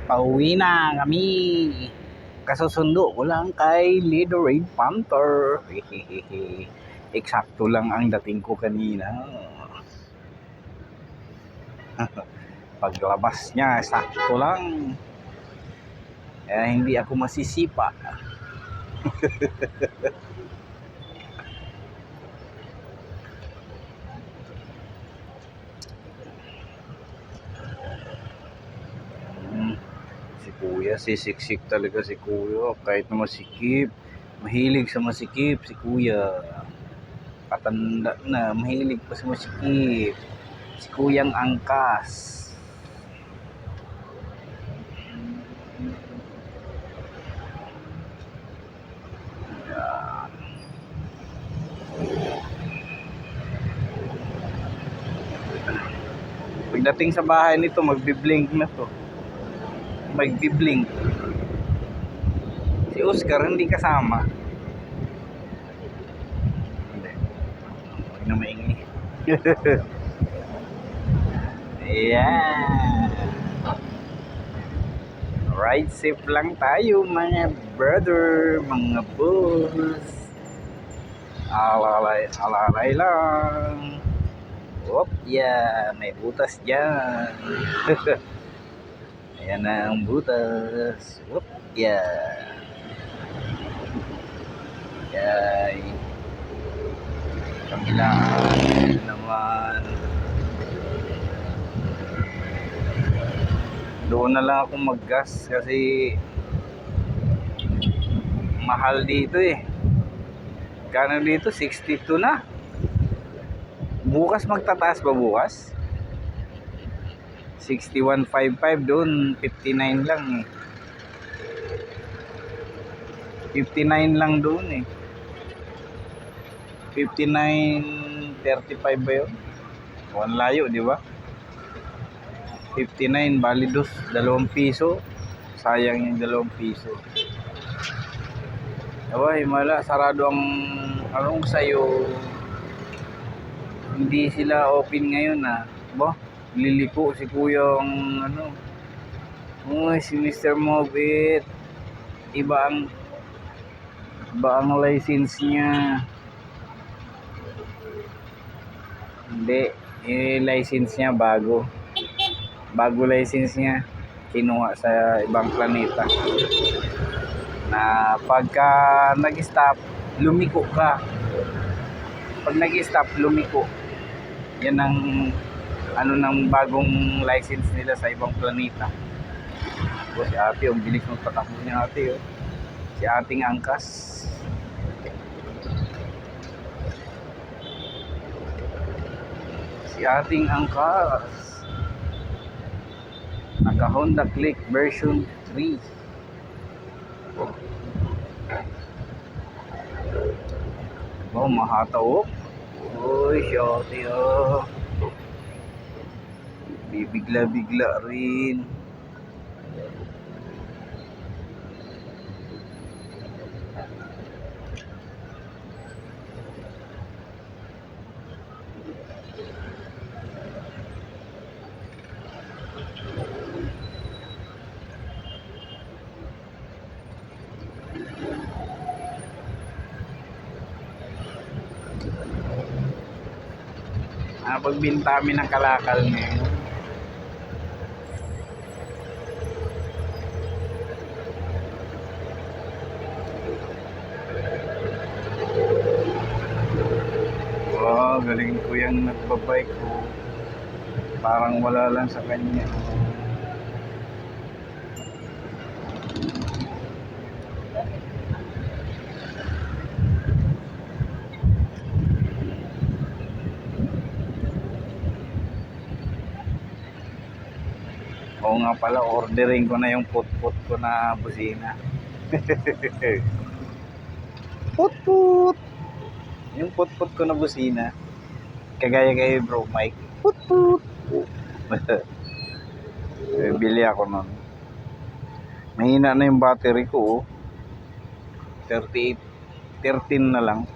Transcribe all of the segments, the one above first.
Pauwi na kami. Kasusundo ko lang kay Little Red Panther. Eksakto lang ang dating ko kanina. Paglabas niya, sakto lang. Kaya hindi ako masisipa. Si Kuya, sisiksik talaga si Kuya. Kahit na masikip, mahilig sa masikip si Kuya. Patanda na, mahilig pa sa masikip. Si Kuyang Angkas. Pagdating sa bahay nito, magbiblink na to. Magbiblink. Si Oscar hindi kasama. Hindi. Huwag na maingay. Ayan. Ride safe lang tayo mga brother, mga boss. Alalay lang. Whoop, yeah, may butas dyan. Ayan na ang butas. Whoop, yeah. Yay. Kabilaan naman. Doon na lang ako mag-gas kasi mahal dito eh. Kano dito? 62 na. Bukas magtataas ba bukas? 61.55 doon, 59 lang eh. 59 lang doon eh. 59.35 ba yun? Ang layo, di ba? 59, balidos, 2 piso. Sayang yung 2 piso. Abay, mala, sarado ang anong sayo. Hindi sila open ngayon ah. Ba? Liliko si Kuya ang ano. Uy, si Mr. Mobit. Iba ang license niya. Hindi, yung license niya bago license niya, kinuha sa ibang planeta na pagka nag-stop lumiko ka. Pag nag-stop lumiko, yan ang ano ng bagong license nila sa ibang planeta. So, si ate, ang bilis magpatakbo niya ate oh. Si ating angkas. Si ating angkas. Naka Honda Click version 3. Oh, mahataw. Uy, shorty oh. Bibigla-bigla rin. Pagbinta kami ng kalakal ngayon. Wow, galing ko yung nagbabike ko. Parang wala lang sa kanya. Oo nga pala, ordering ko na yung put-put ko na busina. Put-put! Yung put-put ko na busina. Kagaya kay Bro Mike. Put-put! Bili ako nun. Mahina na yung battery ko. 13 na lang.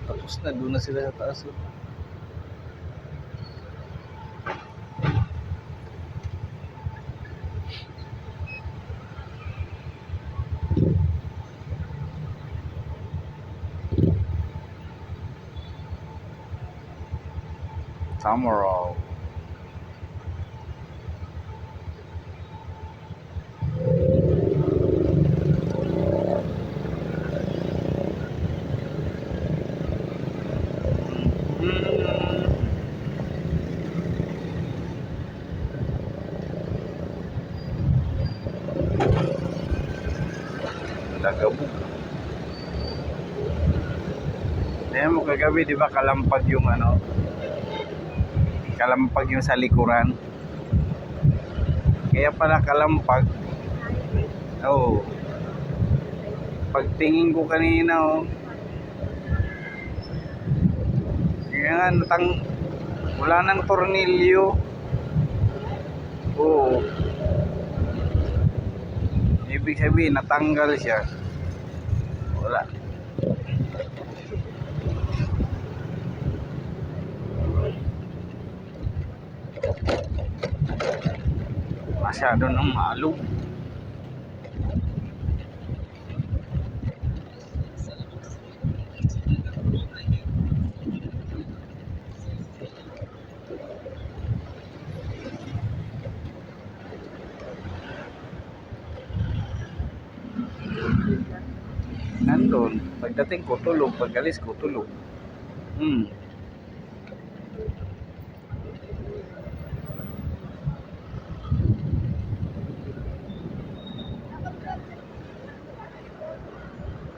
Tapos na, doon na sila sa taas. Tomorrow. Lagabog. Ayan mo kagabi, di ba kalampag yung ano? Kalampag yung sa likuran. Kaya pala kalampag. Oo. Pagtingin ko kanina, oh. Kaya nga, wala nang tornilyo. Oo. Ibig sabihin, natanggal siya. Wala. Masyado nang malog. Nandun. Pagdating ko tulog, pag alis ko tulog.